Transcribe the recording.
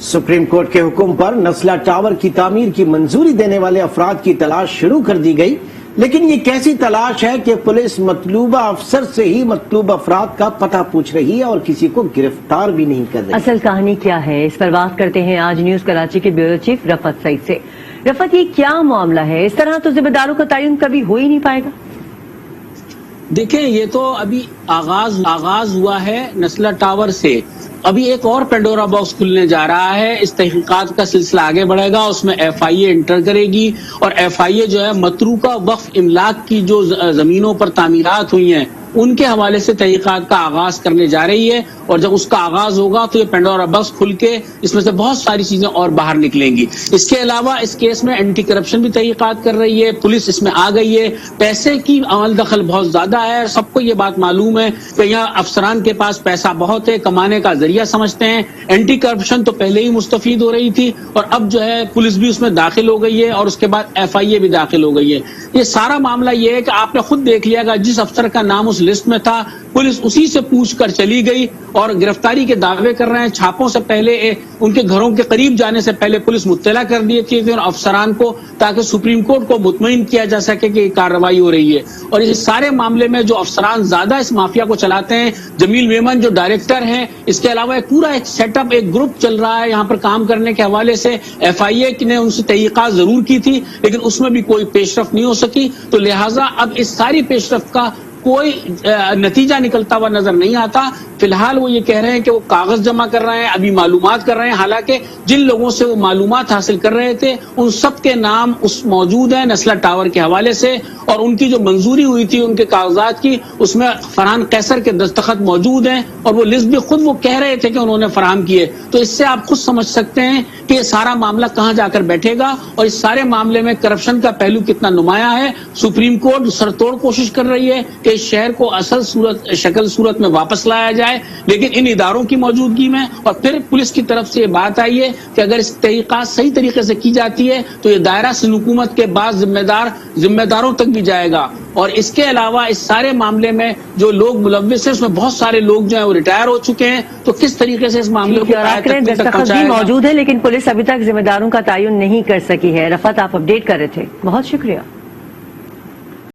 Supreme court کے حکم پر نسلہ tower کی تعمیر کی منظوری دینے والے افراد کی تلاش شروع کر دی گئی، لیکن یہ کیسی تلاش ہے کہ پولیس مطلوبہ افسر سے ہی مطلوب افراد کا پتہ پوچھ رہی ہے اور کسی کو گرفتار بھی نہیں کر رہی۔ اصل کہانی کیا ہے، اس پر بات کرتے ہیں آج نیوز کراچی کے بیورو چیف رفعت سعید سے۔ رفعت، یہ کیا معاملہ ہے؟ اس طرح تو ذمہ داروں کا تعین کبھی ہو ہی نہیں پائے گا۔ دیکھیں، یہ تو ابھی آغاز ہوا ہے نسلہ ٹاور سے، ابھی ایک اور پینڈورا باکس کھلنے جا رہا ہے۔ اس تحقیقات کا سلسلہ آگے بڑھے گا، اس میں ایف آئی اے انٹر کرے گی اور ایف آئی اے جو ہے متروکہ وقف املاک کی جو زمینوں پر تعمیرات ہوئی ہیں ان کے حوالے سے تحقیقات کا آغاز کرنے جا رہی ہے، اور جب اس کا آغاز ہوگا تو یہ پینڈورا باکس کھل کے اس میں سے بہت ساری چیزیں اور باہر نکلیں گی۔ اس کے علاوہ اس کیس میں اینٹی کرپشن بھی تحقیقات کر رہی ہے، پولیس اس میں آ گئی ہے، پیسے کی عمل دخل بہت زیادہ ہے، سب کو یہ بات معلوم ہے کہ یہاں افسران کے پاس پیسہ بہت ہے، کمانے کا ذریعہ سمجھتے ہیں۔ اینٹی کرپشن تو پہلے ہی مستفید ہو رہی تھی اور اب جو ہے پولیس بھی اس میں داخل ہو گئی ہے اور اس کے بعد ایف آئی اے بھی داخل ہو گئی ہے۔ یہ سارا معاملہ یہ ہے کہ آپ نے خود دیکھ لیا گا، جس افسر کا نام اس لسٹ میں تھا پولیس اسی سے پوچھ کر چلی گئی اور گرفتاری کے دعوے کر رہے ہیں۔ چھاپوں سے پہلے ان کے گھروں کے قریب جانے سے پہلے پولیس مطلع کر دی تھی اور افسران کو، تاکہ سپریم کورٹ کو مطمئن کیا جا سکے کہ یہ کارروائی ہو رہی ہے۔ اور اس سارے معاملے میں جو افسران زیادہ اس مافیا کو چلاتے ہیں، جمیل میمن جو ڈائریکٹر ہیں، اس کے علاوہ پورا ایک سیٹ اپ، ایک گروپ چل رہا ہے یہاں پر کام کرنے کے حوالے سے۔ ایف آئی اے نے ان سے تحقیقات ضرور کی تھی لیکن اس میں بھی کوئی پیش رفت نہیں ہو سکی، تو لہٰذا اب اس ساری پیش رفت کا کوئی نتیجہ نکلتا ہوا نظر نہیں آتا۔ فی الحال وہ یہ کہہ رہے ہیں کہ وہ کاغذ جمع کر رہے ہیں، ابھی معلومات کر رہے ہیں، حالانکہ جن لوگوں سے وہ معلومات حاصل کر رہے تھے ان سب کے نام موجود ہیں نسلہ ٹاور کے حوالے سے، اور ان کی جو منظوری ہوئی تھی ان کے کاغذات کی، اس میں فرحان قیصر کے دستخط موجود ہیں اور وہ لسٹ بھی خود وہ کہہ رہے تھے کہ انہوں نے فراہم کیے۔ تو اس سے آپ خود سمجھ سکتے ہیں کہ یہ سارا معاملہ کہاں جا کر بیٹھے گا اور اس سارے معاملے میں کرپشن کا پہلو کتنا نمایاں ہے۔ سپریم کورٹ سرتوڑ کوشش کر رہی ہے کہ اس شہر کو اصل شکل صورت میں واپس لایا جائے، لیکن ان اداروں کی موجودگی میں، اور پھر پولیس کی طرف سے یہ بات آئی ہے کہ اگر اس تحقیقات صحیح طریقے سے کی جاتی ہے تو یہ دائرہ سند حکومت کے بعد ذمہ داروں تک بھی جائے گا۔ اور اس کے علاوہ اس سارے معاملے میں جو لوگ ملوث ہیں اس میں بہت سارے لوگ جو ہیں وہ ریٹائر ہو چکے ہیں، تو کس طریقے سے اس معاملے کو دستخط بھی موجود ہے لیکن پولیس ابھی تک ذمہ داروں کا تعین نہیں کر سکی ہے۔ رفعت، آپ اپڈیٹ کر رہے تھے، بہت شکریہ۔